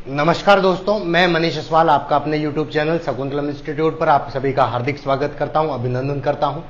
नमस्कार दोस्तों, मैं मनीष असवाल आपका अपने YouTube चैनल शकुंतलम इंस्टीट्यूट पर आप सभी का हार्दिक स्वागत करता हूं, अभिनंदन करता हूं।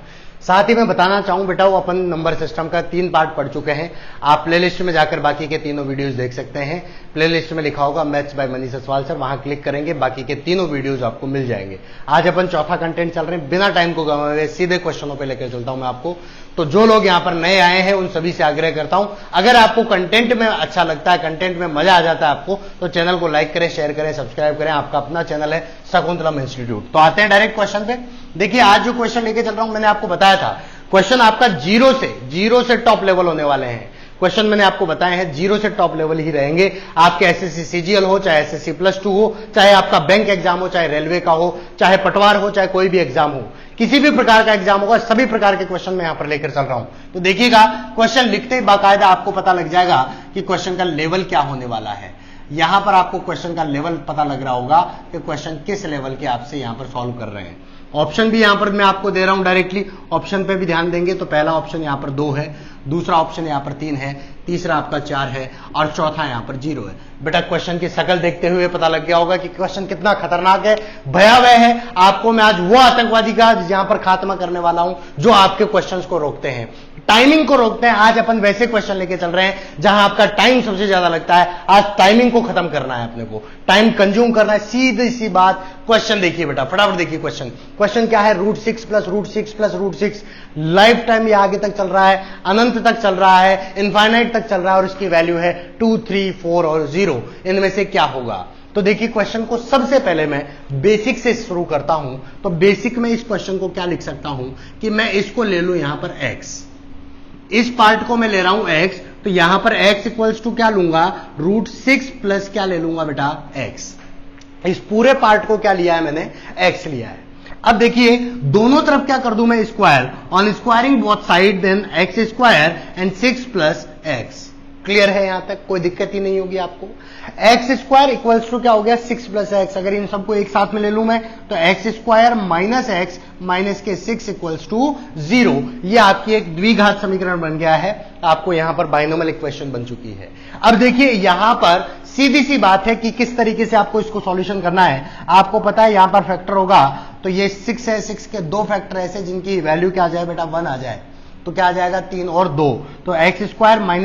साथ ही मैं बताना चाहूं बेटा, वो अपन नंबर सिस्टम का 3 पार्ट पढ़ चुके हैं। आप प्लेलिस्ट में जाकर बाकी के तीनों वीडियोस देख सकते हैं। प्लेलिस्ट में लिखा होगा maths by Manish Aswal sir, वहां क्लिक करेंगे, बाकी के तीनों वीडियोस आपको मिल जाएंगे। आज अपन चौथा कंटेंट चल रहे हैं, बिना टाइम को गंवाए सीधे क्वेश्चनों पे लेकर चलता हूं मैं आपको। तो जो लोग यहां पर नए आए हैं उन सभी से आग्रह करता हूं, अगर आपको कंटेंट में अच्छा लगता है, कंटेंट में मजा आ जाता है आपको, तो चैनल को लाइक करें, शेयर करें, सब्सक्राइब करें। आपका अपना चैनल है शकुंतलम इंस्टीट्यूट। तो आते हैं डायरेक्ट क्वेश्चन पे। देखिए, आज जो क्वेश्चन लेके चल रहा हूं, मैंने आपको बताया था क्वेश्चन आपका जीरो से टॉप लेवल होने वाले हैं। क्वेश्चन मैंने आपको बताए हैं जीरो से टॉप लेवल ही रहेंगे। आपके एसएससी सीजीएल हो, चाहे एसएससी +2 हो, चाहे आपका बैंक एग्जाम हो, चाहे रेलवे का हो, चाहे पटवार हो, चाहे कोई भी एग्जाम हो, किसी भी प्रकार का एग्जाम होगा, सभी प्रकार के क्वेश्चन मैं यहां पर लेकर चल रहा हूं। तो देखिएगा, क्वेश्चन लिखते ही बाकायदा आपको पता लग जाएगा कि क्वेश्चन का लेवल क्या होने वाला है। यहां पर आपको क्वेश्चन का लेवल पता लग रहा होगा कि क्वेश्चन किस लेवल के आपसे यहां पर सॉल्व कर रहे हैं। ऑप्शन भी यहां पर मैं आपको दे रहा हूं डायरेक्टली, ऑप्शन पे भी ध्यान देंगे तो पहला ऑप्शन यहां पर 2 है, दूसरा ऑप्शन यहां पर 3 है, तीसरा आपका 4 है और चौथा यहां पर 0 है। बेटा, क्वेश्चन की शकल देखते हुए पता लग गया होगा कि क्वेश्चन कितना खतरनाक है, भयावह है। आपको मैं आज वो आतंकवादी का यहां पर खात्मा करने वाला हूं जो आपके क्वेश्चंस को रोकते हैं, टाइमिंग को रोकते हैं। आज अपन वैसे क्वेश्चन लेके चल रहे हैं जहां आपका टाइम सबसे ज्यादा लगता है। आज टाइमिंग को खत्म करना है, अपने को टाइम कंज्यूम करना है, सीधी सी बात। क्वेश्चन देखिए बेटा, फटाफट देखिए क्वेश्चन। क्वेश्चन क्या है? √6 + √6 + √6 लाइफ टाइम ये आगे तक चल रहा है, अनंत तक चल रहा है, इनफाइनाइट तक चल रहा है और इसकी वैल्यू है 2, 3, 4 और 0। इनमें से क्या होगा? तो देखिए, क्वेश्चन को सबसे पहले मैं बेसिक से शुरू करता हूं। तो बेसिक में इस क्वेश्चन को क्या लिख सकता हूं कि मैं इसको ले लूं यहां पर x, इस पार्ट को मैं ले रहा हूं x, तो यहां पर x इक्वल्स टू क्या लूंगा? √6 प्लस क्या ले लूंगा बेटा? x। इस पूरे पार्ट को क्या लिया है मैंने? x लिया है। अब देखिए, दोनों तरफ क्या कर दूं मैं? Square. On squaring both side then x² and 6 + x। Clear है? यहां तक कोई दिक्कत ही नहीं होगी आपको। x² इक्वल्स टू क्या हो गया? 6 + x। अगर इन सबको एक साथ में ले लूं मैं तो x² - x माइनस के 6 इक्वल्स टू 0। ये आपकी एक द्विघात समीकरण बन गया है, आपको यहां पर बाइनोमियल इक्वेशन बन चुकी है। अब देखिए, यहां पर सीधी सी बात है कि किस तरीके से आपको इसको सॉल्यूशन करना है। आपको पता है यहां पर फैक्टर होगा, तो ये 6 है, 6 के 2 फैक्टर ऐसे जिनकी वैल्यू क्या आ जाए बेटा? 1 आ जाए, तो क्या आ जाएगा? 3 और 2, तो x²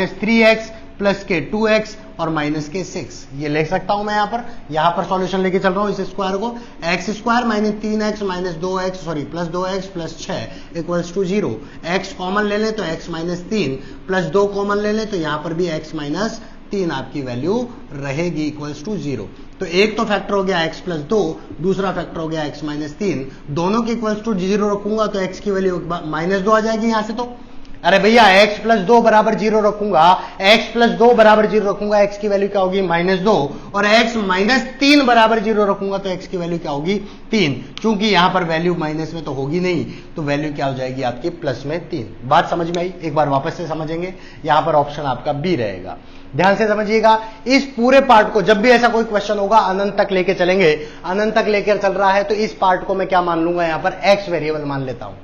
- 3x प्लस के 2x और माइनस के 6। ये ले सकता हूं मैं यहां पर सॉल्यूशन लेके चल रहा हूं इस स्क्वायर को। x² - 3x - 2x plus 2x plus 6 equals to 0। x common ले लें तो x - 3 प्लस 2 कॉमन ले लें तो यहां पर भी x - 3 आपकी वैल्यू रहेगी इक्वल्स टू 0। तो एक तो फैक्टर हो गया x + 2, दूसरा फैक्टर हो गया x - 3। दोनों के इक्वल्स टू 0 रखूंगा तो x की वैल्यू -2 आ जाएगी यहां से। तो अरे भैया, x + 2 = 0 रखूंगा, x + 2 = 0 रखूंगा, x की वैल्यू क्या होगी? -2। और x - 3 = 0 रखूंगा तो x की वैल्यू क्या होगी? 3। चूंकि यहां पर वैल्यू माइनस में तो होगी नहीं, तो वैल्यू क्या हो जाएगी आपकी? प्लस में 3। बात समझ में आई? एक बार वापस से समझेंगे। यहां पर ऑप्शन आपका बी रहेगा। ध्यान से समझिएगा, इस पूरे पार्ट को जब भी ऐसा कोई क्वेश्चन होगा अनंत तक लेके चलेंगे। अनंत तक लेकर चल रहा है तो इस पार्ट को मैं क्या मान लूंगा? यहां पर x वेरिएबल मान लेता हूं।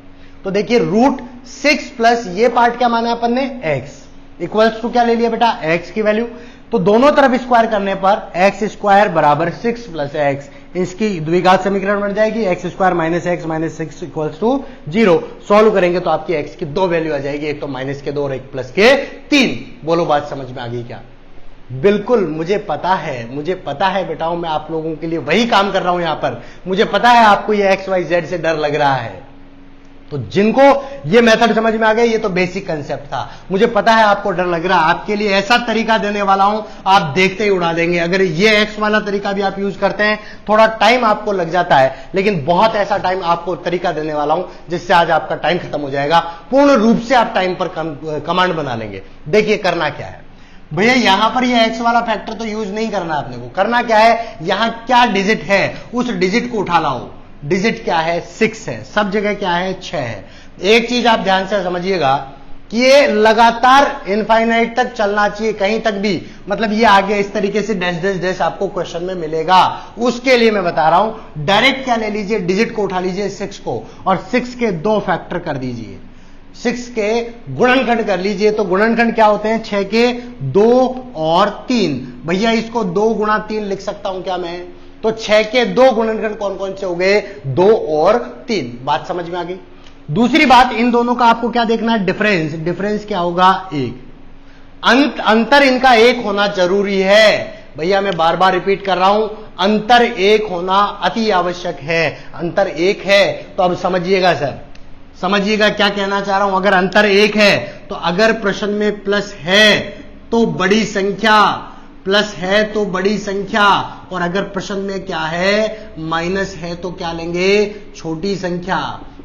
तो देखिए, √6 प्लस ये पार्ट क्या माना अपन ने? x इक्वल्स टू क्या ले लिया बेटा? x की वैल्यू। तो दोनों तरफ स्क्वायर करने पर x² = 6 + x, इसकी द्विघात समीकरण बन जाएगी। x² - x - 6 equals to 0। Solve करेंगे तो आपकी x की 2 वैल्यू आ जाएगी, एक तो -2 और एक प्लस के 3। बोलो, बात समझ में आ गई क्या? बिल्कुल, मुझे पता है बेटाओं, मैं आप लोगों के लिए वही काम कर रहा हूं यहां पर। मुझे पता है आपको ये XYZ से डर लग रहा है, तो जिनको ये मेथड समझ में आ गया, ये तो बेसिक कंसेप्ट था। मुझे पता है आपको डर लग रहा है, आपके लिए ऐसा तरीका देने वाला हूं, आप देखते ही उड़ा देंगे। अगर ये x वाला तरीका भी आप यूज करते हैं, थोड़ा टाइम आपको लग जाता है, लेकिन बहुत ऐसा टाइम आपको तरीका देने वाला हूं जिससे आज आपका टाइम खत्म हो जाएगा। पूर्ण रूप से आप टाइम पर कमांड बना लेंगे। देखिए, करना क्या है भैया, यहां पर ये x वाला फैक्टर तो यूज नहीं करना अपने को। करना क्या है, यहां क्या डिजिट है उस डिजिट को उठा लाओ। डिजिट क्या है? 6 है, सब जगह क्या है? 6 है। एक चीज आप ध्यान से समझिएगा कि ये लगातार इनफाइनाइट तक चलना चाहिए, कहीं तक भी, मतलब ये आगे इस तरीके से डैश डैश डैश आपको क्वेश्चन में मिलेगा। उसके लिए मैं बता रहा हूं, डायरेक्ट क्या ले लीजिए? डिजिट को उठा लीजिए 6 को और 6 के 2 फैक्टर कर दीजिए। 6 के गुणनखंड कर लीजिए। तो गुणनखंड क्या होते हैं? 6 के 2 और 3। भैया इसको 2 गुणा 3 लिख सकता हूं क्या मैं? तो 6 के 2 गुणनखंड कौन कौन से हो गए? 2 और 3। बात समझ में आ गई। दूसरी बात, इन दोनों का आपको क्या देखना है? डिफरेंस। डिफरेंस क्या होगा? 1। अंतर इनका 1 होना जरूरी है। भैया मैं बार बार रिपीट कर रहा हूं, अंतर 1 होना अति आवश्यक है। अंतर 1 है तो अब समझिएगा सर, समझिएगा क्या कहना चाह रहा हूं। अगर अंतर 1 है तो अगर प्रश्न में प्लस है तो बड़ी संख्या, प्लस है तो बड़ी संख्या, और अगर प्रश्न में क्या है? माइनस है तो क्या लेंगे? छोटी संख्या।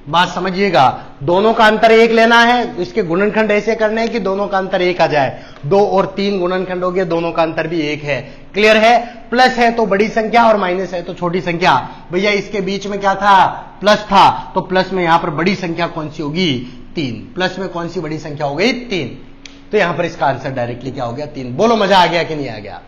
बात समझिएगा, दोनों का अंतर 1 लेना है, इसके गुणनखंड ऐसे करने हैं कि दोनों का अंतर 1 आ जाए। 2 और 3 गुणनखंड हो गए, दोनों का अंतर भी 1 है। क्लियर है? प्लस है तो बड़ी संख्या और माइनस है तो छोटी संख्या। भैया इसके बीच में क्या था? प्लस था, तो प्लस में यहां पर बड़ी संख्या कौन सी होगी? 3। प्लस में कौन सी बड़ी संख्या हो गई? 3। तो यहां पर इसका आंसर डायरेक्टली क्या हो गया? 3। बोलो मजा आ गया कि नहीं आ गया?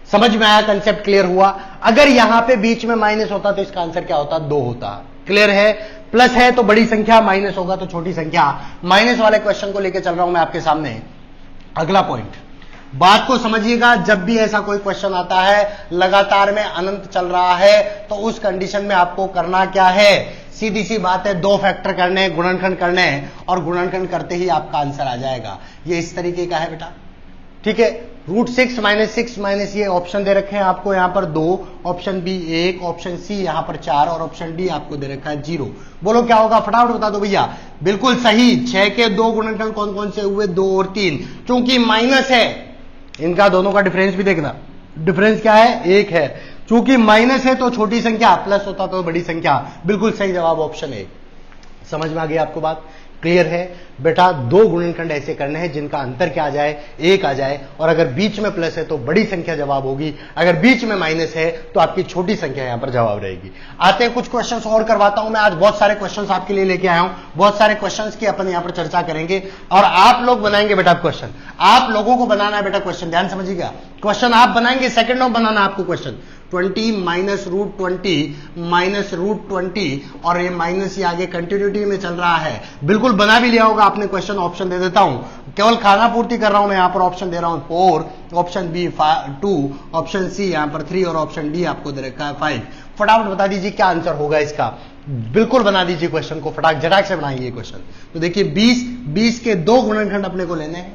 समझ में आया? कंसेप्ट क्लियर हुआ? अगर यहां पे बीच में माइनस होता तो इसका आंसर क्या होता? 2 होता। क्लियर है? प्लस है तो बड़ी संख्या, माइनस होगा तो छोटी संख्या। माइनस वाले क्वेश्चन को लेकर चल रहा हूं मैं आपके सामने। अगला पॉइंट, बात को समझिएगा, जब भी ऐसा कोई क्वेश्चन आता है लगातार में अनंत चल रहा है तो उस कंडीशन में आपको करना क्या है? सीधी सी बात है, 2 फैक्टर करने हैं, गुणनखंड करने हैं, और गुणनखंड करते ही आपका आंसर आ जाएगा। ये इस तरीके का है बेटा, ठीक है। √6 - 6 माइनस ये ऑप्शन दे रखे हैं आपको यहां पर 2, ऑप्शन बी 1, ऑप्शन सी यहां पर 4 और ऑप्शन डी आपको दे रखा है 0। बोलो क्या होगा? फटाफट बता दो भैया। बिल्कुल सही, 6 के 2 गुणनखंड कौन कौन से हुए? 2 और 3। चूंकि माइनस है, इनका दोनों का डिफरेंस भी देखना, डिफरेंस क्या है? 1 है। चूंकि माइनस है तो छोटी संख्या, प्लस होता तो बड़ी संख्या। बिल्कुल सही जवाब ऑप्शन 1। समझ में आ गई आपको बात? क्लियर है बेटा? 2 गुणनखंड ऐसे करने हैं जिनका अंतर क्या आ जाए? 1 आ जाए, और अगर बीच में प्लस है तो बड़ी संख्या जवाब होगी, अगर बीच में माइनस है तो आपकी छोटी संख्या यहां पर जवाब रहेगी। आते हैं कुछ क्वेश्चंस और करवाता हूं मैं। आज बहुत सारे क्वेश्चंस आपके लिए लेके आया हूं, बहुत सारे क्वेश्चंस की अपन यहां पर चर्चा करेंगे, और आप लोग बनाएंगे बेटा क्वेश्चन। आप लोगों को बनाना है बेटा क्वेश्चन, ध्यान समझिएगा। क्वेश्चन आप बनाएंगे, सेकंड में बनाना आपको क्वेश्चन। 20 - √20 - √20, और ये माइनस ही आगे कंटिन्यूटी में चल रहा है। बिल्कुल बना भी लिया होगा आपने क्वेश्चन। ऑप्शन दे देता हूं, केवल खाना पूर्ति कर रहा हूं मैं यहां पर। ऑप्शन दे रहा हूं 4, ऑप्शन बी 2, ऑप्शन सी यहां पर 3 और ऑप्शन डी आपको दे रखा है 5। फटाफट बता दीजिए क्या आंसर होगा इसका। बिल्कुल बना दीजिए क्वेश्चन को, फटाक झटाक से बनाइए क्वेश्चन। तो देखिए 20 के 2 गुणनखंड अपने को लेने हैं,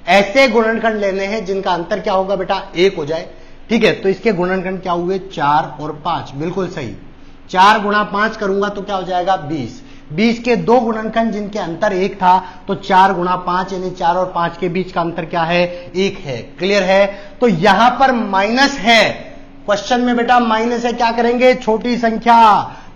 ऐसे गुणनखंड लेने हैं जिनका अंतर क्या होगा बेटा? 1 हो जाए, ठीक है। तो इसके गुणनखंड क्या हुए? 4 और 5। बिल्कुल सही, 4 गुणा 5 करूंगा तो क्या हो जाएगा? 20। 20 के 2 गुणनखंड जिनके अंतर 1 था, तो 4 गुणा 5 यानी 4 और 5 के बीच का अंतर क्या है? 1 है। क्लियर है? तो यहां पर माइनस है, क्वेश्चन में बेटा माइनस है, क्या करेंगे? छोटी संख्या।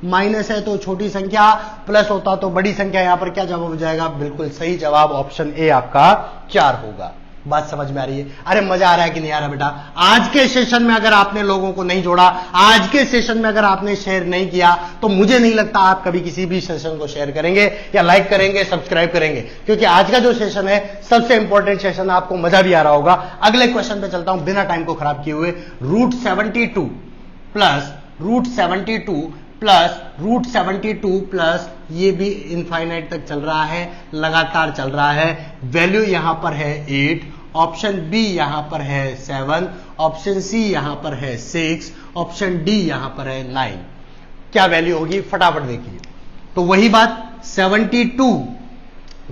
माइनस है तो छोटी संख्या, प्लस होता तो बड़ी संख्या। यहां पर क्या जवाब हो जाएगा? बिल्कुल सही जवाब ऑप्शन ए आपका 4 होगा। बात समझ में आ रही है? अरे मजा आ रहा है कि नहीं आ रहा बेटा? आज के सेशन में अगर आपने लोगों को नहीं जोड़ा, आज के सेशन में अगर आपने शेयर नहीं किया, तो मुझे नहीं लगता आप कभी किसी भी सेशन को शेयर करेंगे या लाइक करेंगे, सब्सक्राइब करेंगे, क्योंकि आज का जो सेशन है सबसे इंपॉर्टेंट सेशन, आपको मजा भी आ रहा होगा। अगले क्वेश्चन पे चलता हूं बिना टाइम को खराब किए हुए। √72 प्लस √72 प्लस ये भी इनफाइनाइट तक चल रहा है, लगातार चल रहा है। वैल्यू यहां पर है 8, ऑप्शन बी यहां पर है 7, ऑप्शन सी यहां पर है 6, ऑप्शन डी यहां पर है 9। क्या वैल्यू होगी? फटाफट देखिए। तो वही बात 72,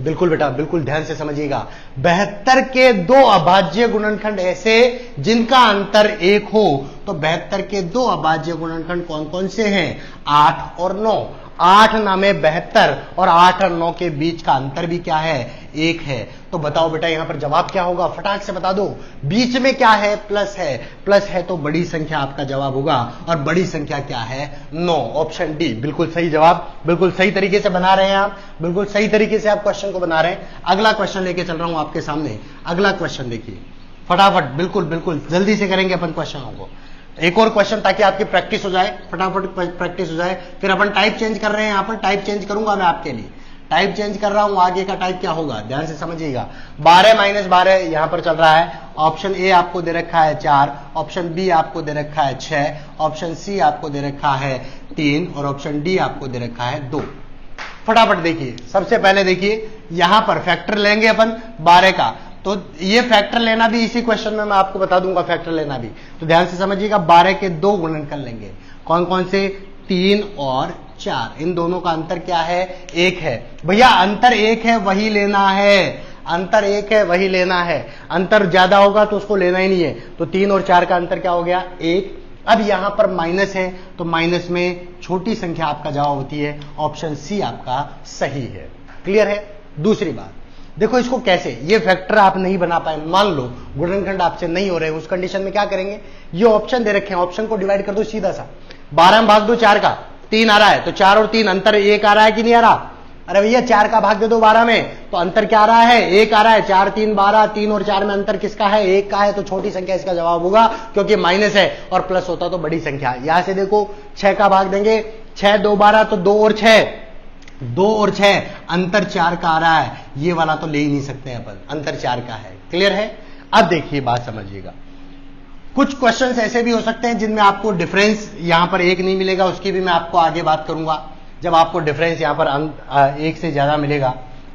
बिल्कुल बेटा बिल्कुल ध्यान से समझिएगा। 72 के 2 अभाज्य गुणनखंड ऐसे जिनका अंतर 1 हो, तो 72 के 2 अभाज्य गुणनखंड कौन कौन से हैं? 8 और 9। 8 नामे 72 और 8 और 9 के बीच का अंतर भी क्या है? 1 है। तो बताओ बेटा यहां पर जवाब क्या होगा? फटाक से बता दो। बीच में क्या है? प्लस है। प्लस है तो बड़ी संख्या आपका जवाब होगा, और बड़ी संख्या क्या है? 9। ऑप्शन डी बिल्कुल सही जवाब। बिल्कुल सही तरीके से बना रहे हैं आप, बिल्कुल सही तरीके से आप क्वेश्चन को बना रहे हैं। अगला क्वेश्चन लेके चल रहा हूं आपके सामने। अगला क्वेश्चन देखिए फटाफट, बिल्कुल बिल्कुल जल्दी से करेंगे अपन क्वेश्चनों को। एक और क्वेश्चन ताकि आपकी प्रैक्टिस हो जाए, फटाफट प्रैक्टिस हो जाए। फिर अपन टाइप चेंज कर रहे हैं, यहां पर टाइप चेंज करूंगा मैं आपके लिए। टाइप चेंज कर रहा हूं, आगे का टाइप क्या होगा ध्यान से समझिएगा। 12 - 12 यहां पर चल रहा है। ऑप्शन ए आपको दे रखा है 4, ऑप्शन बी आपको दे रखा है 6, ऑप्शन सी आपको दे रखा है 3 और ऑप्शन डी आपको दे रखा है 2। फटाफट देखिए, सबसे पहले देखिए यहां पर फैक्टर लेंगे अपन 12 का, तो ये फैक्टर लेना भी इसी क्वेश्चन में मैं आपको बता दूंगा, फैक्टर लेना भी, तो ध्यान से समझिएगा। 12 के 2 गुणनखंड लेंगे, कौन कौन से, 3 और 4, इन दोनों का अंतर क्या है, 1 है। भैया अंतर 1 है वही लेना है, अंतर 1 है वही लेना है, अंतर ज्यादा होगा तो उसको लेना ही नहीं है। तो 3 और 4 का अंतर क्या हो गया, 1। अब यहां पर माइनस है तो माइनस में छोटी संख्या आपका जवाब होती है, ऑप्शन सी आपका सही है। क्लियर है। दूसरी बात देखो, इसको कैसे, ये फैक्टर आप नहीं बना पाए, मान लो गुणनखंड आपसे नहीं हो रहे, उस कंडीशन में क्या करेंगे, ये ऑप्शन दे रखे हैं, ऑप्शन को डिवाइड कर दो सीधा सा, 12 में भाग दो 4 का, 3 आ रहा है तो 4 और 3 अंतर 1 आ रहा है कि नहीं आ रहा, अरे भैया 4 का भाग दे दो 12 में तो अंतर क्या आ रहा है, 1 आ रहा है, 4 3 12, 3 और 4 में अंतर किसका है, 1 का है, तो छोटी संख्या इसका जवाब होगा, क्योंकि माइनस है और प्लस होता तो बड़ी संख्या। यहां से देखो 6 का भाग देंगे, 6 2 12, तो 2 और 6, 2 और 6 अंतर 4 का आ रहा है, ये वाला तो ले ही नहीं सकते अपन, अंतर 4 का है। क्लियर है। अब देखिए बात समझिएगा, कुछ क्वेश्चंस ऐसे भी हो सकते हैं जिनमें आपको डिफरेंस यहां पर 1 नहीं मिलेगा, उसकी भी मैं आपको आगे बात करूंगा। जब आपको डिफरेंस यहां पर 1 से ज्यादा मिलेगा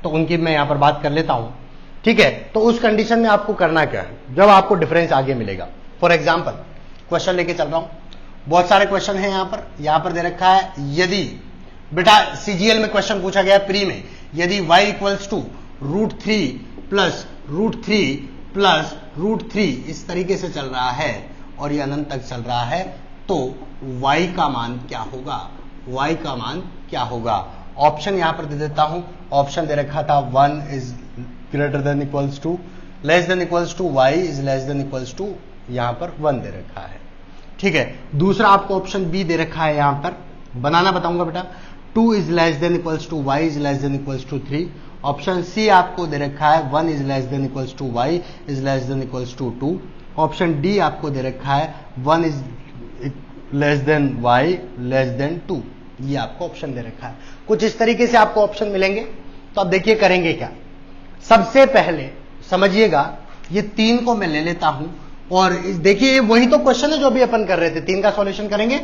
तो उनकी मैं यहां पर बात कर लेता हूं, ठीक है। तो उस कंडीशन में आपको करना क्या है, जब आपको डिफरेंस आगे मिलेगा। फॉर एग्जाम्पल क्वेश्चन लेके चल रहा हूं, बहुत सारे क्वेश्चन है यहां पर दे रखा है, यदि बेटा सीजीएल में क्वेश्चन पूछा गया प्री में, यदि y equals to √3 plus √3 plus √3 इस तरीके से चल रहा है और ये अनंत तक चल रहा है, तो y का मान क्या होगा, y का मान क्या होगा। ऑप्शन यहां पर दे देता हूं, ऑप्शन दे रखा था 1 is greater than equals to less than equals to y is less than equals to, यहां पर 1 दे रखा है, ठीक है। दूसरा आपको ऑप्शन बी दे रखा है, यहां पर बनाना बताऊंगा बेटा, 2 is less than equals to y is less than equals to 3। Option C आपको दे रखा है 1 is less than equals to y is less than equals to 2। Option D आपको दे रखा है 1 is less than y less than 2, ये आपको ऑप्शन दे रखा है। कुछ इस तरीके से आपको ऑप्शन मिलेंगे, तो अब देखिए करेंगे क्या। सबसे पहले समझिएगा, ये 3 को मैं ले लेता हूं और देखिए वही तो क्वेश्चन है जो भी अपन कर रहे थे, 3 का सॉल्यूशन करेंगे,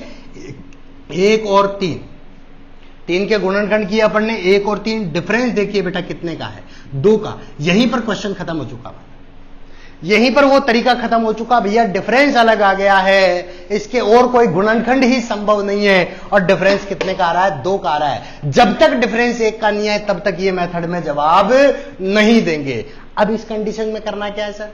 1 और 3 के गुणनखंड किया अपन ने, 1 और 3, डिफरेंस देखिए बेटा कितने का है, 2 का। यहीं पर क्वेश्चन खत्म हो चुका, यहीं पर वो तरीका खत्म हो चुका भैया, डिफरेंस अलग आ गया है, इसके और कोई गुणनखंड ही संभव नहीं है, और डिफरेंस कितने का आ रहा है, 2 का आ रहा है। जब तक डिफरेंस 1 का नहीं है तब तक ये मेथड में जवाब नहीं देंगे। अब इस कंडीशन में करना क्या है सर,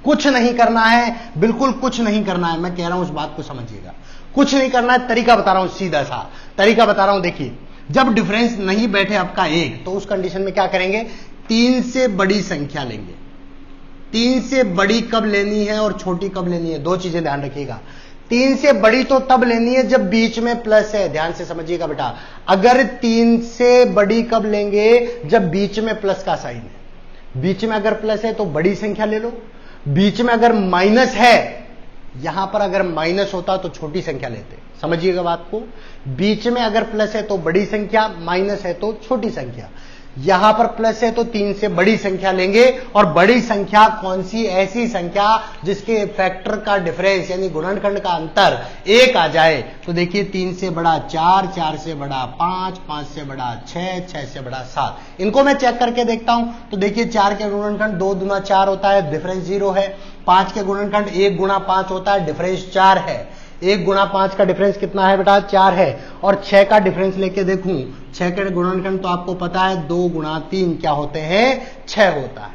कुछ नहीं करना है, बिल्कुल कुछ नहीं करना है, मैं कह रहा हूं उस बात को समझिएगा, कुछ नहीं करना है, तरीका बता रहा हूं, सीधा सा तरीका बता रहा हूं। देखिए जब डिफरेंस नहीं बैठे आपका 1, तो उस कंडीशन में क्या करेंगे, 3 से बड़ी संख्या लेंगे। 3 से बड़ी कब लेनी है और छोटी कब लेनी है, 2 चीजें ध्यान रखिएगा। 3 से बड़ी तो तब लेनी है जब बीच में प्लस है, ध्यान से समझिएगा बेटा। अगर 3 से बड़ी कब लेंगे, जब बीच में प्लस का साइन है। बीच में अगर प्लस है तो बड़ी संख्या ले लो, बीच में अगर माइनस है, यहां पर अगर माइनस होता तो छोटी संख्या लेते, समझिएगा बात को। बीच में अगर प्लस है तो बड़ी संख्या, माइनस है तो छोटी संख्या। यहां पर प्लस है तो 3 से बड़ी संख्या लेंगे, और बड़ी संख्या कौन सी, ऐसी संख्या जिसके फैक्टर का डिफरेंस यानी गुणनखंड का अंतर 1 आ जाए। तो देखिए 3 से बड़ा 4, 4 से बड़ा 5, 5 से बड़ा 6, 6 से बड़ा 7। इनको मैं चेक करके देखता हूं, तो देखिए 4 के गुणनखंड 2 दूना 4 होता है, डिफरेंस 0 है। 5 के गुणनखंड 1 गुणा 5 होता है, डिफरेंस 4 है। 1 गुणा 5 का डिफरेंस कितना है बेटा, 4 है। और 6 का डिफरेंस लेके देखूं, 6 के गुणनखंड तो आपको पता है 2 गुणा 3 क्या होते हैं, 6 होता है।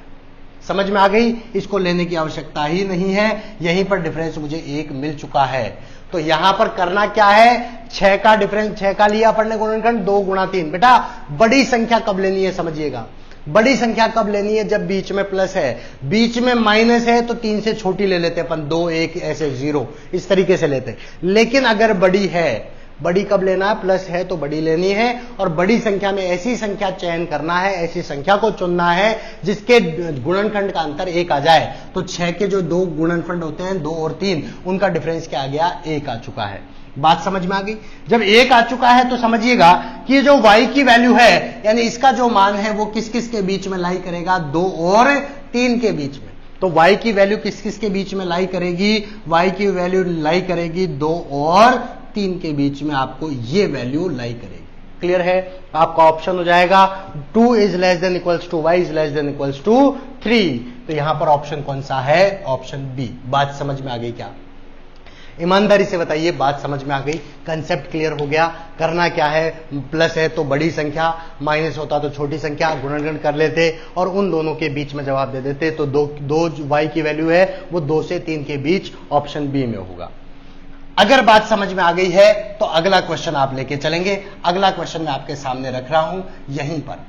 समझ में आ गई, इसको लेने की आवश्यकता ही नहीं है, यहीं पर डिफरेंस मुझे 1 मिल चुका है। तो यहां पर करना क्या है, 6 का डिफरेंस, 6 का लिया अपन ने गुणनखंड, 2 गुणा 3। बेटा बड़ी संख्या कब लेनी है, समझिएगा, बड़ी संख्या कब लेनी है, जब बीच में प्लस है। बीच में माइनस है तो 3 से छोटी ले लेते अपन, 2 1 ऐसे 0 इस तरीके से लेते। लेकिन अगर बड़ी है, बड़ी कब लेना है, प्लस है तो बड़ी लेनी है, और बड़ी संख्या में ऐसी संख्या चयन करना है, ऐसी संख्या को चुनना है जिसके गुणनखंड का अंतर 1 आ जाए। तो 6 के जो 2 गुणनखंड होते हैं, 2 और 3, उनका डिफरेंस क्या आ गया, 1 आ चुका है। बात समझ में आ गई। जब 1 आ चुका है तो समझिएगा कि जो y की वैल्यू है, यानी इसका जो मान है वो किस किस के बीच में लाई करेगा, 2 और 3 के बीच में। तो y की वैल्यू किस किस के बीच में लाई करेगी, y की वैल्यू लाई करेगी 2 और 3 के बीच में, आपको ये वैल्यू लाई करेगी। क्लियर है? आपका ऑप्शन हो जाएगा 2 is less than equals to y is less than equals to 3। तो यहां पर ऑप्शन कौन सा है? Option B. बात समझ में आ गई क्या? ईमानदारी से बताइए, बात समझ में आ गई? कंसेप्ट क्लियर हो गया? करना क्या है, प्लस है तो बड़ी संख्या, माइनस होता तो छोटी संख्या, गुणनखंड कर लेते और उन दोनों के बीच में जवाब दे देते। तो दो y की वैल्यू है वो 2 से 3 के बीच ऑप्शन बी में होगा। अगर बात समझ में आ गई है तो अगला क्वेश्चन आप लेके चलेंगे। अगला क्वेश्चन मैं आपके सामने रख रहा हूं यहीं पर,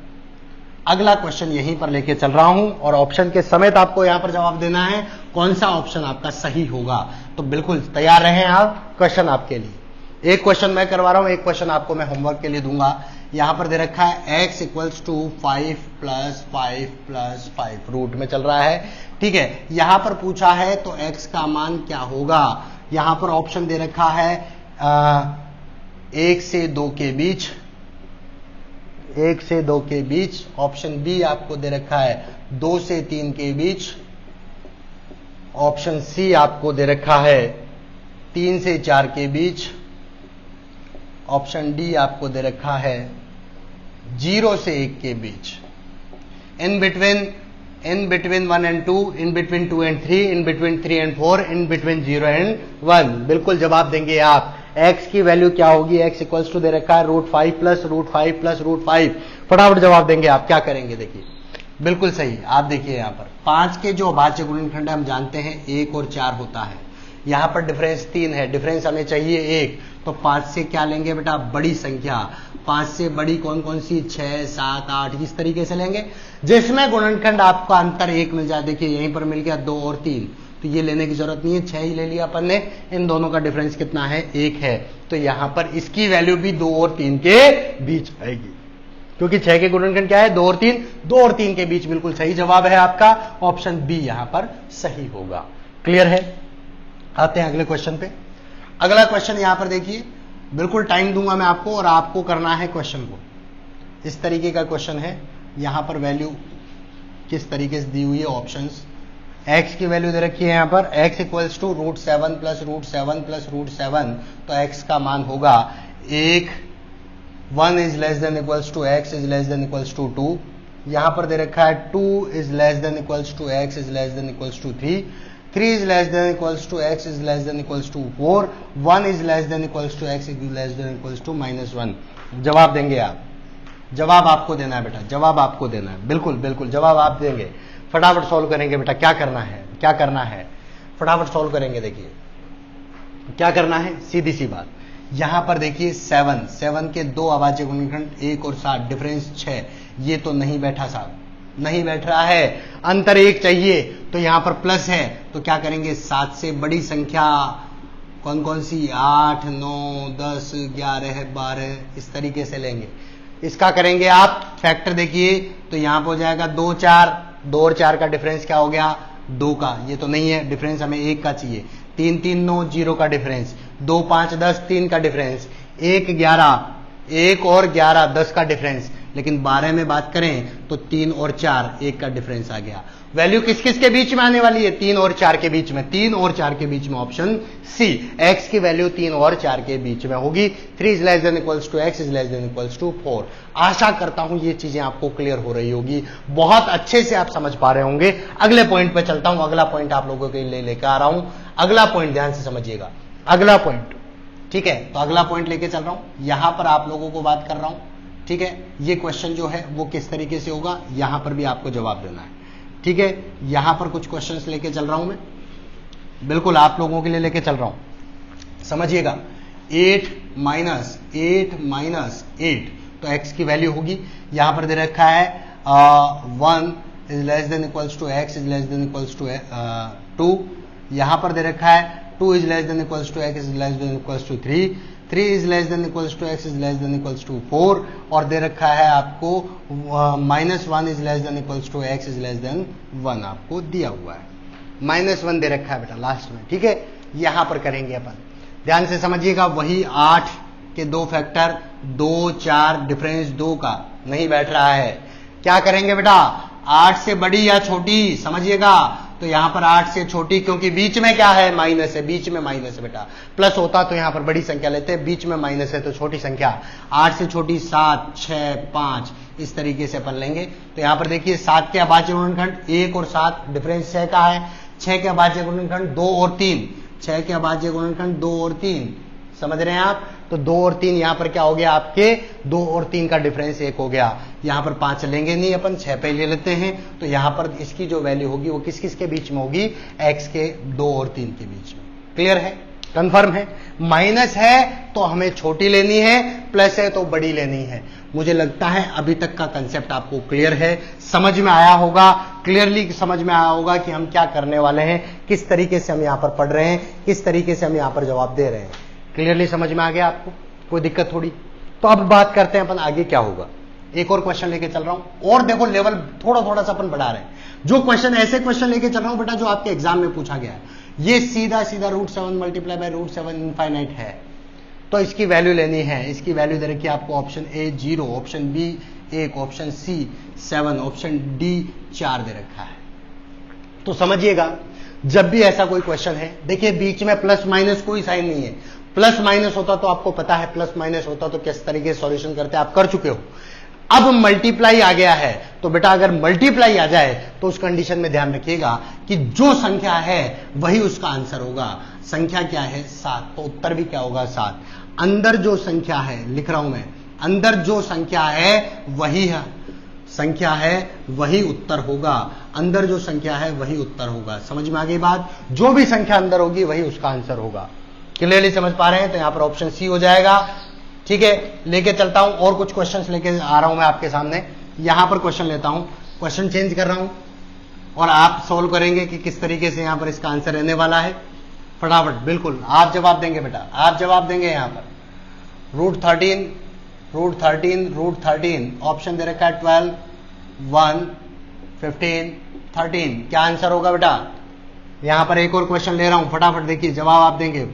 अगला क्वेश्चन यहीं पर लेके चल रहा हूं और ऑप्शन के समेत आपको यहां पर जवाब देना है कौन सा ऑप्शन आपका सही होगा। तो बिल्कुल तैयार रहें आप, क्वेश्चन आपके लिए। एक क्वेश्चन मैं करवा रहा हूं, एक क्वेश्चन आपको मैं होमवर्क के लिए दूंगा। यहां पर दे रखा है x equals to 5 plus 5 plus 5 root में चल रहा है, ठीक है। यहां पर पूछा है तो x का मान क्या होगा। यहां पर ऑप्शन दे रखा है 1 से 2 के बीच, 1 से 2 के बीच। ऑप्शन बी आपको दे रखा है 2 से 3 के बीच। ऑप्शन सी आपको दे रखा है 3 से 4 के बीच। ऑप्शन डी आपको दे रखा है 0 से 1 के बीच। In between 1 and 2, in between 2 and 3, in between 3 and 4, in between 0 and 1। बिल्कुल जवाब देंगे आप। x की वैल्यू क्या होगी? x इक्वल्स टू दे रखा है √5 प्लस √5 प्लस √5। फटाफट जवाब देंगे आप। क्या करेंगे? देखिए बिल्कुल सही। आप देखिए यहां पर 5 के जो अभाज्य गुणनखंड हम जानते हैं 1 और 4 होता है। यहां पर डिफरेंस 3 है, डिफरेंस हमें चाहिए 1। तो 5 से क्या लेंगे बेटा? बड़ी संख्या। 5 से बड़ी कौन कौन सी? 6, 7, 8, इस तरीके से लेंगे जिसमें गुणनखंड आपका अंतर 1 मिल जाए। देखिए यहीं पर मिल गया 2 और 3, तो ये लेने की जरूरत नहीं है, 6 ही ले लिया अपन ने। इन दोनों का डिफरेंस कितना है? 1 है। तो यहां पर इसकी वैल्यू भी 2 और 3 के बीच आएगी, क्योंकि 6 के गुणनखंड क्या है? 2 और 3, 2 और 3 के बीच। बिल्कुल सही जवाब है आपका, ऑप्शन बी यहां पर सही होगा। क्लियर है? आते हैं अगले क्वेश्चन पे। अगला क्वेश्चन यहां पर देखिए, बिल्कुल टाइम दूंगा मैं आपको और आपको करना है क्वेश्चन को। इस तरीके का क्वेश्चन है। यहां पर वैल्यू किस तरीके से दी हुई है? ऑप्शंस। x की वैल्यू दे रखी है यहां पर x equals to √7 plus √7 plus √7। तो x का मान होगा 1 is less than equals to x is less than equals to 2। यहां पर दे रखा है 2 is less than equals to x is less than equals to 3। 3 is less than equals to x is less than equals to 4। 1 is less than equals to x is less than equals to -1। जवाब देंगे आप। जवाब आपको देना है बेटा, जवाब आपको देना है। बिल्कुल बिल्कुल जवाब आप देंगे। फटाफट सॉल्व करेंगे बेटा। क्या करना है? क्या करना है? फटाफट सॉल्व करेंगे। देखिए क्या करना है, सीधी सी बात। यहां पर देखिए 7 के 2 अभाज्य गुणनखंड 1 और 7, डिफरेंस 6। ये तो नहीं बैठा साहब, नहीं बैठ रहा है। अंतर 1 चाहिए, तो यहां पर प्लस है। तो क्या करेंगे? 7 से बड़ी संख्या कौन कौन सी? 8, 9, 10, 11, 12, इस तरीके से लेंगे। इसका करेंगे आप फैक्टर। देखिए तो यहां पर हो जाएगा 2, 4। 2 और 4 का डिफरेंस क्या हो गया? 2 का। ये तो नहीं है, डिफरेंस हमें 1 का चाहिए। 3, 3, 9, 0 का डिफरेंस। 2, 5, 10, 3 का डिफरेंस। 1, 11, 1 और 11, 10 का डिफरेंस। लेकिन 12 में बात करें तो 3 और 4, 1 का डिफरेंस आ गया। वैल्यू किस किस के बीच में आने वाली है? 3 और 4 के बीच में। 3 और 4 के बीच में, ऑप्शन सी। x की वैल्यू 3 और 4 के बीच में होगी। 3 is less than equals to x is less than equals to 4। आशा करता हूं ये चीजें आपको क्लियर हो रही होगी, बहुत अच्छे से आप समझ पा रहे होंगे। अगले पॉइंट पे चलता हूं। अगला पॉइंट आप लोगों के लिए लेकर आ रहा हूं। अगला पॉइंट ध्यान से समझिएगा। अगला पॉइंट, ठीक है? तो अगला पॉइंट लेके चल रहा हूं। यहां पर आप लोगों को बात कर रहा हूं, ठीक है? ये क्वेश्चन जो है वो किस तरीके से होगा, यहां पर भी आपको जवाब देना है, ठीक है? यहां पर कुछ क्वेश्चंस लेके चल रहा हूं मैं, बिल्कुल आप लोगों के लिए लेके चल रहा हूं। समझिएगा। 8 माइनस 8, तो x की वैल्यू होगी। यहां पर दे रखा है 1 is less than equals to x is less than equals to 2। यहां पर दे रखा है 2 is less than equals to x is less than equals to 3। 3 is less than equals to x is less than equals to 4। और दे रखा है आपको -1 is less than equals to x is less than 1 आपको दिया हुआ है। -1 दे रखा है बेटा लास्ट में, ठीक है? यहां पर करेंगे अपन, ध्यान से समझिएगा। वही 8 के 2 फैक्टर, 2, 4, डिफरेंस 2 का नहीं बैठ रहा है। क्या करेंगे बेटा? 8 से बड़ी या छोटी? समझिएगा तो यहां पर 8 से छोटी, क्योंकि बीच में क्या है, माइनस है, बीच में माइनस है बेटा, प्लस होता तो यहां पर बड़ी संख्या लेते हैं, बीच में माइनस है तो छोटी संख्या, 8 से छोटी 7, 6, 5, इस तरीके से अपन लेंगे। तो यहां पर देखिए 7 के अभाज्य गुणनखंड 1 और 7, डिफरेंस 6 का है, 6 के अभाज्य गुणनखंड 2 और 3, 6 के अभाज्य गुणनखंड 2 और 3, समझ रहे हैं आप। तो 2 और 3 यहां पर क्या हो गया आपके, 2 और 3 का डिफरेंस 1 हो गया। यहां पर 5 लेंगे नहीं अपन, 6 पे ले लेते हैं। तो यहां पर इसकी जो वैल्यू होगी वो किस किस के बीच में होगी, x के 2 और 3 के बीच में। क्लियर है, कंफर्म है। माइनस है तो हमें छोटी लेनी है, प्लस है तो बड़ी लेनी है। मुझे लगता है अभी तक का कंसेप्ट आपको क्लियर है, समझ में आया होगा, क्लियरली समझ में आया होगा कि हम क्या करने वाले हैं, किस तरीके से हम यहां पर पढ़ रहे हैं, किस तरीके से हम यहां पर जवाब दे रहे हैं। क्लियरली समझ में आ गया आपको, कोई दिक्कत थोड़ी। तो अब बात करते हैं अपन आगे क्या होगा। एक और क्वेश्चन लेके चल रहा हूं, और देखो लेवल थोड़ा थोड़ा सा अपन बढ़ा रहे हैं। जो क्वेश्चन, ऐसे क्वेश्चन लेके चल रहा हूं बेटा जो आपके एग्जाम में पूछा गया है, ये सीधा सीधा √7 मल्टीप्लाई बाय √7 इनफाइनाइट है। तो इसकी वैल्यू लेनी है, इसकी वैल्यू दे रखी है आपको, option A 0, option B 1, option C 7, option D 4 दे रखा है। तो समझिएगा, जब भी ऐसा कोई क्वेश्चन है, देखिए बीच में प्लस माइनस कोई साइन नहीं है। प्लस माइनस होता तो आपको पता है, प्लस माइनस होता तो किस तरीके से सॉल्यूशन करते हैं आप कर चुके हो। अब मल्टीप्लाई आ गया है, तो बेटा अगर मल्टीप्लाई आ जाए तो उस कंडीशन में ध्यान रखिएगा कि जो संख्या है वही उसका आंसर होगा। संख्या क्या है, 7, तो उत्तर भी क्या होगा, 7। अंदर जो संख्या है, लिख रहा हूं मैं, अंदर जो संख्या है वही है संख्या है वही उत्तर होगा। अंदर जो संख्या है वही उत्तर होगा। समझ में आ गई बात, जो भी संख्या अंदर होगी वही उसका आंसर होगा। क्लियरली समझ पा रहे हैं, तो यहां पर ऑप्शन सी हो जाएगा। ठीक है, लेके चलता हूं, और कुछ क्वेश्चंस लेके आ रहा हूं मैं आपके सामने। यहां पर क्वेश्चन लेता हूं, क्वेश्चन चेंज कर रहा हूं और आप सोल्व करेंगे कि किस तरीके से यहां पर इसका आंसर रहने वाला है। फटाफट, बिल्कुल आप जवाब देंगे बेटा, आप जवाब देंगे। यहां पर √13 ऑप्शन दे रखा है 12, 1, 15, 13, क्या आंसर होगा बेटा। यहां पर एक और क्वेश्चन ले रहा हूं, फटाफट देखिए जवाब आप देंगे।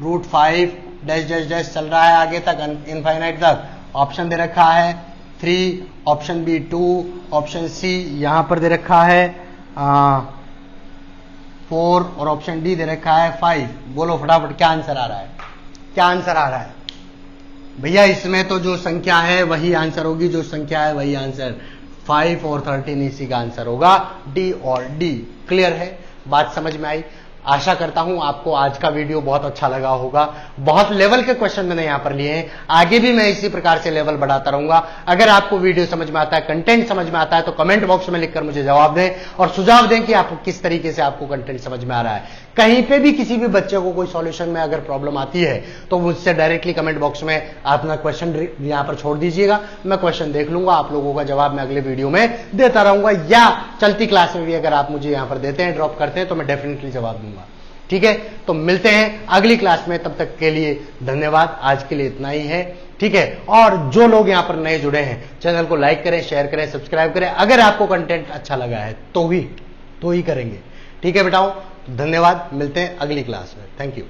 √5 डैश डैश डैश चल रहा है आगे तक, इनफाइनाइट तक। ऑप्शन दे रखा है 3, ऑप्शन बी 2, ऑप्शन सी यहां पर दे रखा है 4 और ऑप्शन डी दे रखा है 5। बोलो फटाफट क्या आंसर आ रहा है, क्या आंसर आ रहा है भैया। इसमें तो जो संख्या है वही आंसर होगी, जो संख्या है वही आंसर। 5 और 13 इसी का आंसर होगा, डी और डी। क्लियर है, बात समझ में आई। आशा करता हूं आपको आज का वीडियो बहुत अच्छा लगा होगा। बहुत लेवल के क्वेश्चन मैंने यहां पर लिए हैं, आगे भी मैं इसी प्रकार से लेवल बढ़ाता रहूंगा। अगर आपको वीडियो समझ में आता है, कंटेंट समझ में आता है, तो कमेंट बॉक्स में लिखकर मुझे जवाब दें और सुझाव दें कि आपको किस तरीके से आपको कंटेंट समझ में आ रहा है। कहीं पे भी किसी भी बच्चे को कोई सॉल्यूशन में अगर प्रॉब्लम आती है तो मुझसे डायरेक्टली कमेंट बॉक्स में अपना क्वेश्चन यहां पर छोड़ दीजिएगा। मैं क्वेश्चन देख लूंगा, आप लोगों का जवाब मैं अगले वीडियो में देता रहूंगा, या चलती क्लास में भी अगर आप मुझे यहां पर देते हैं, ड्रॉप करते हैं, तो मैं डेफिनेटली जवाब दूंगा। ठीक है, तो मिलते हैं अगली क्लास में, तब तक के लिए धन्यवाद। आज के लिए इतना ही है, ठीक है। और जो लोग यहां पर नए जुड़े हैं, चैनल को लाइक करें, शेयर करें, सब्सक्राइब करें। अगर आपको कंटेंट अच्छा लगा है तो ही करेंगे। ठीक है बेटाओ, धन्यवाद, मिलते हैं अगली क्लास में। Thank you.